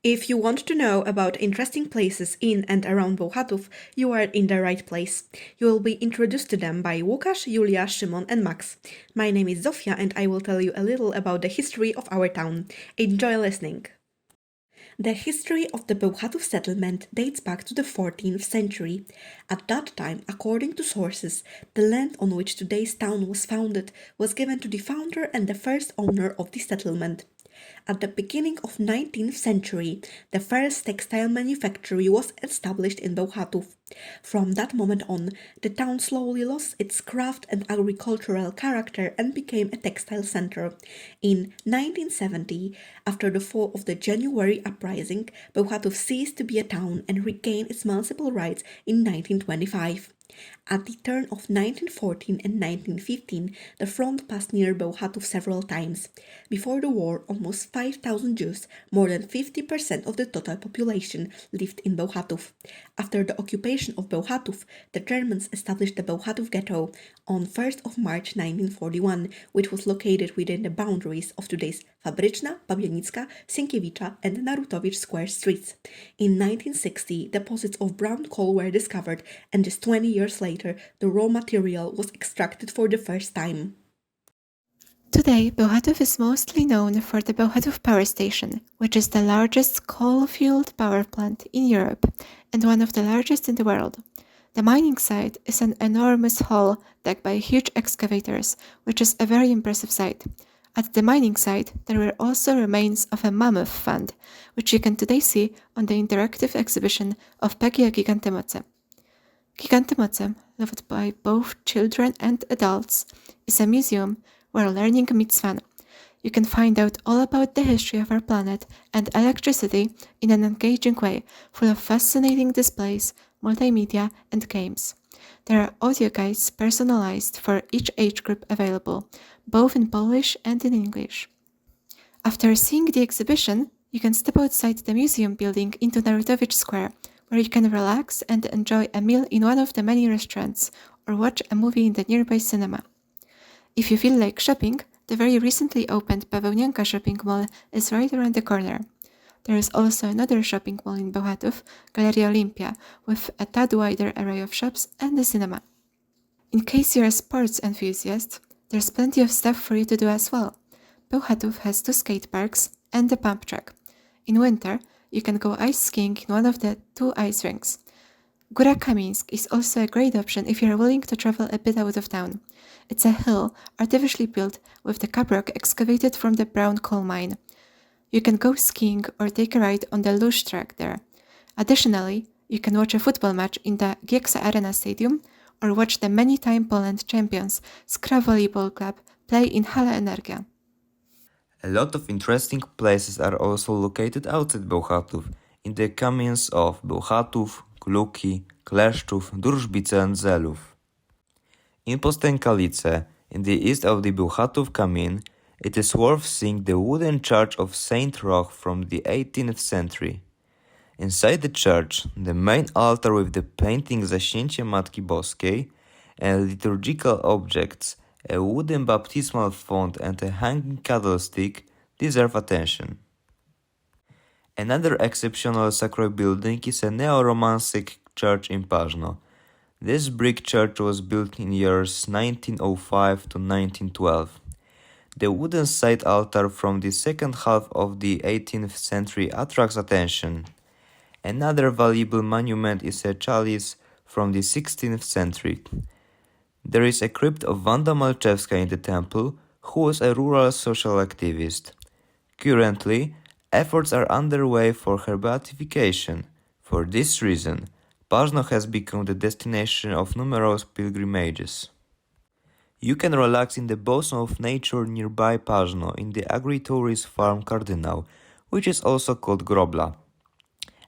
If you want to know about interesting places in and around Bełchatów, you are in the right place. You will be introduced to them by Łukasz, Julia, Szymon and Max. My name is Zofia and I will tell you a little about the history of our town. Enjoy listening! The history of the Bełchatów settlement dates back to the 14th century. At that time, according to sources, the land on which today's town was founded was given to the founder and the first owner of the settlement. At the beginning of 19th century, the first textile manufactory was established in Bełchatów. From that moment on, the town slowly lost its craft and agricultural character and became a textile center. In 1970, after the fall of the January uprising, Bełchatów ceased to be a town and regained its municipal rights in 1925. At the turn of 1914 and 1915, the front passed near Bełchatów several times. Before the war, almost 5,000 Jews, more than 50% of the total population, lived in Bełchatów. After the occupation of Bełchatów, the Germans established the Bełchatów ghetto on 1st of March 1941, which was located within the boundaries of today's Fabryczna, Pabianicka, Sienkiewicza and Narutowicz Square streets. In 1960, deposits of brown coal were discovered and just 20 years later, the raw material was extracted for the first time. Today, Bełchatów is mostly known for the Bełchatów power station, which is the largest coal-fueled power plant in Europe and one of the largest in the world. The mining site is an enormous hole dug by huge excavators, which is a very impressive sight. At the mining site, there were also remains of a mammoth fund, which you can today see on the interactive exhibition of PGA Gigantymoce. Gigantymoce, loved by both children and adults, is a museum where learning meets fun. You can find out all about the history of our planet and electricity in an engaging way, full of fascinating displays, multimedia, and games. There are audio guides personalized for each age group available, both in Polish and in English. After seeing the exhibition, you can step outside the museum building into Narutowicz Square, where you can relax and enjoy a meal in one of the many restaurants or watch a movie in the nearby cinema. If you feel like shopping, the very recently opened Bawełnianka shopping mall is right around the corner. There is also another shopping mall in Bełchatów, Galeria Olimpia, with a tad wider array of shops and a cinema. In case you're a sports enthusiast, there's plenty of stuff for you to do as well. Bełchatów has 2 skate parks and a pump track. In winter, you can go ice skiing in one of the 2 ice rinks. Góra Kamieńsk is also a great option if you're willing to travel a bit out of town. It's a hill artificially built with the caprock excavated from the brown coal mine. You can go skiing or take a ride on the luge track there. Additionally, you can watch a football match in the Gieksa Arena Stadium or watch the many-time Poland champions Skra Volleyball Club play in Hala Energia. A lot of interesting places are also located outside Bełchatów, in the communes of Bełchatów, Kluki, Kleszczów, Drużbice and Zelów. In Postenkalice, in the east of the Bełchatów commune, it is worth seeing the wooden church of Saint Roch from the 18th century. Inside the church, the main altar with the painting Zaśnięcie Matki Boskiej and liturgical objects, a wooden baptismal font and a hanging candlestick deserve attention. Another exceptional sacred building is a neo-Romantic church in Paźno. This brick church was built in years 1905 to 1912. The wooden side altar from the second half of the 18th century attracts attention. Another valuable monument is a chalice from the 16th century. There is a crypt of Wanda Malczewska in the temple, who was a rural social activist. Currently, efforts are underway for her beatification. For this reason, Paźno has become the destination of numerous pilgrimages. You can relax in the bosom of nature nearby Paźno in the agri-tourist farm Kardynał, which is also called Grobla.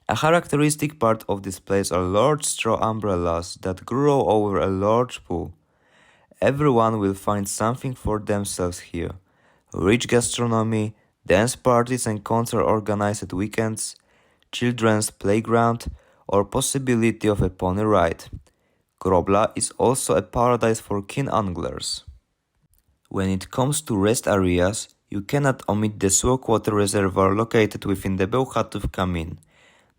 A characteristic part of this place are large straw umbrellas that grow over a large pool. Everyone will find something for themselves here. Rich gastronomy, dance parties and concerts organized at weekends, children's playground, or possibility of a pony ride. Grobla is also a paradise for keen anglers. When it comes to rest areas, You cannot omit the saltwater reservoir located within the Bełchatów Kamin.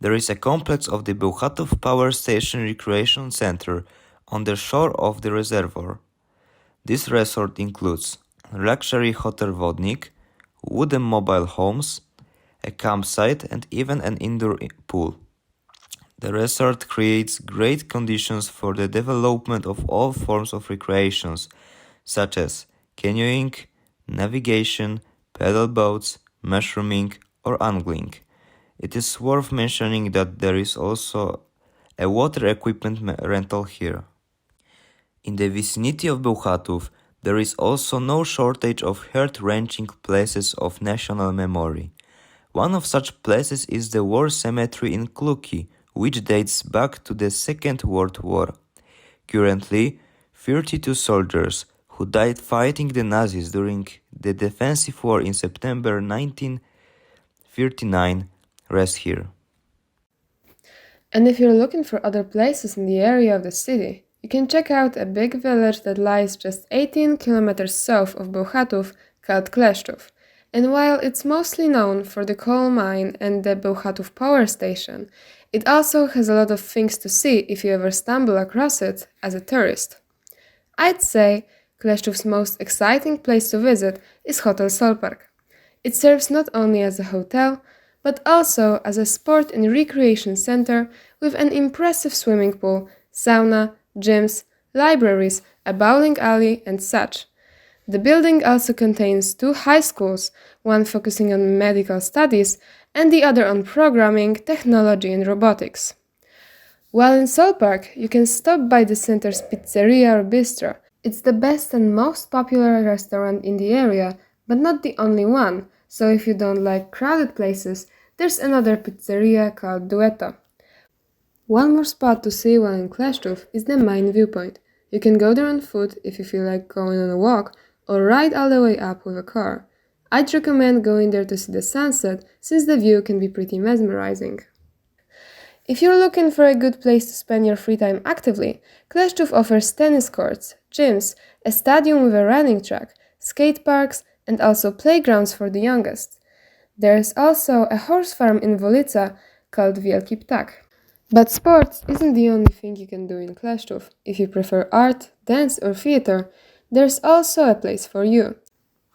There is a complex of the Bełchatów Power Station Recreation Center on the shore of the reservoir. This resort includes luxury hotel Wodnik, wooden mobile homes, a campsite, and even an indoor pool. The resort creates great conditions for the development of all forms of recreations, such as canoeing, navigation, paddle boats, mushrooming, or angling. It is worth mentioning that there is also a water equipment rental here. In the vicinity of Bełchatów, there is also no shortage of heart-wrenching places of national memory. One of such places is the War Cemetery in Kluki, which dates back to the Second World War. Currently, 32 soldiers who died fighting the Nazis during the defensive war in September 1939 rest here. And if you're looking for other places in the area of the city, you can check out a big village that lies just 18 kilometers south of Bełchatów called Kleszczów. And while it's mostly known for the coal mine and the Bełchatów power station, it also has a lot of things to see if you ever stumble across it as a tourist. I'd say Kleszczów's most exciting place to visit is Hotel Solpark. It serves not only as a hotel, but also as a sport and recreation center with an impressive swimming pool, sauna, gyms, libraries, a bowling alley, and such. The building also contains 2 high schools, one focusing on medical studies and the other on programming, technology, and robotics. While in Solpark, you can stop by the center's pizzeria or bistro. It's the best and most popular restaurant in the area, but not the only one, so if you don't like crowded places, there's another pizzeria called Duetto. One more spot to see while in Kleszczów is the main viewpoint. You can go there on foot if you feel like going on a walk, or ride all the way up with a car. I'd recommend going there to see the sunset, since the view can be pretty mesmerizing. If you're looking for a good place to spend your free time actively, Kleszczów offers tennis courts, gyms, a stadium with a running track, skate parks, and also playgrounds for the youngest. There's also a horse farm in Wolica called Wielki Ptak. But sports isn't the only thing you can do in Kleszczów. If you prefer art, dance, or theater, there's also a place for you.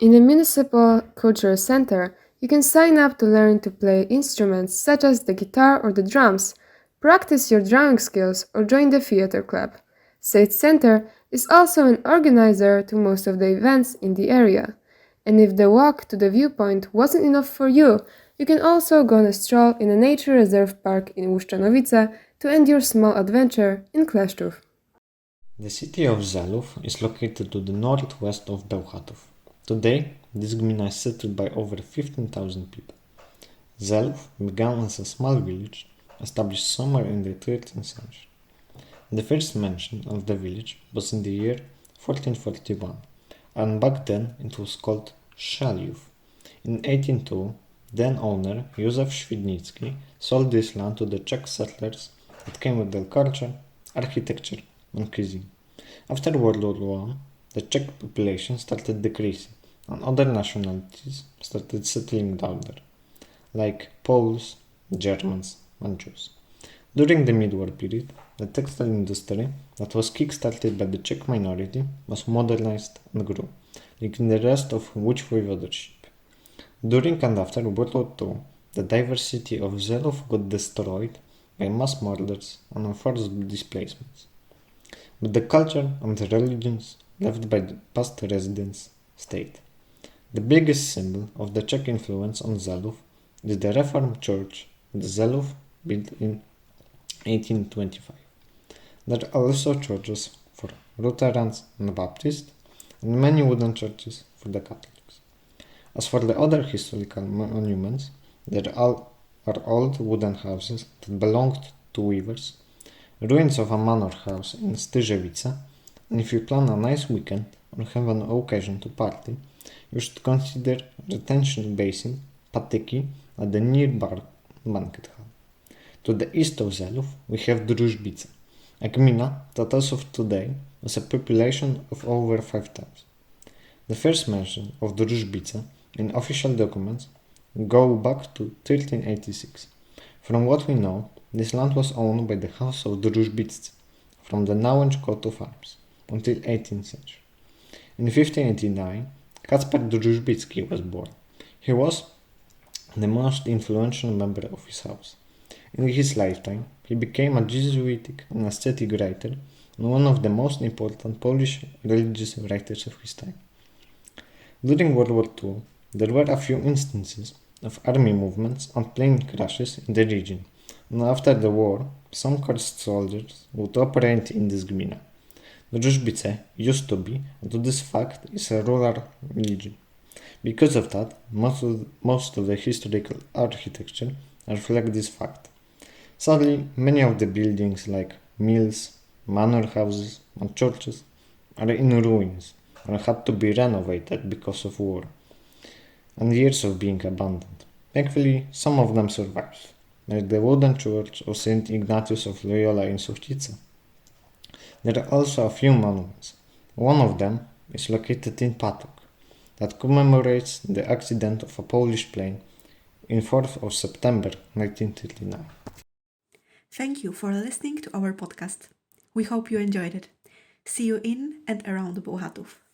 In the Municipal Cultural Center, you can sign up to learn to play instruments such as the guitar or the drums, practice your drawing skills, or join the theater club. State Center is also an organizer to most of the events in the area. And if the walk to the viewpoint wasn't enough for you, you can also go on a stroll in a nature reserve park in Łuszczanowice to end your small adventure in Kleszczów. The city of Zelów is located to the northwest of Bełchatów. Today, this gmina is settled by over 15,000 people. Zelów began as a small village established somewhere in the 13th century. The first mention of the village was in the year 1441, and back then it was called Szaliów. In 1802, then owner Józef Świdnicki sold this land to the Czech settlers that came with their culture, architecture, and cuisine. After World War I, the Czech population started decreasing, and other nationalities started settling down there, like Poles, Germans, and Jews. During the mid-war period, the textile industry that was kick-started by the Czech minority was modernized and grew, like in the rest of Łódź voivodeship. During and after World War II, the diversity of Zelów got destroyed by mass murders and enforced displacements. But the culture and the religions left by the past residents stayed. The biggest symbol of the Czech influence on Zelów is the Reformed Church that Zelów built in 1825. There are also churches for Lutherans and Baptists, and many wooden churches for the Catholics. As for the other historical monuments, there are old wooden houses that belonged to weavers, ruins of a manor house in Styrzewice, and if you plan a nice weekend or have an occasion to party, you should consider retention basin Patyki at the nearby banquet hall. To the east of Zelów, we have Drużbice, a gmina that as of today has a population of over 5,000. The first mention of Drużbice in official documents go back to 1386. From what we know, this land was owned by the House of Drużbiccy from the Nałęcz coat of arms until 18th century. In 1589, Kacper Drużbicki was born. He was the most influential member of his house. In his lifetime, he became a Jesuitic and ascetic writer and one of the most important Polish religious writers of his time. During World War II, there were a few instances of army movements and plane crashes in the region, and after the war, some cursed soldiers would operate in this gmina. Drużbice used to be, and to this fact, is a rural region. Because of that, most of the historical architecture reflect this fact. Sadly, many of the buildings like mills, manor houses and churches are in ruins and had to be renovated because of war and years of being abandoned. Thankfully, some of them survived, like the wooden church of St. Ignatius of Loyola in Suchtica. There are also a few monuments. One of them is located in Patok, that commemorates the accident of a Polish plane in 4th of September 1939. Thank you for listening to our podcast. We hope you enjoyed it. See you in and around Bełchatów.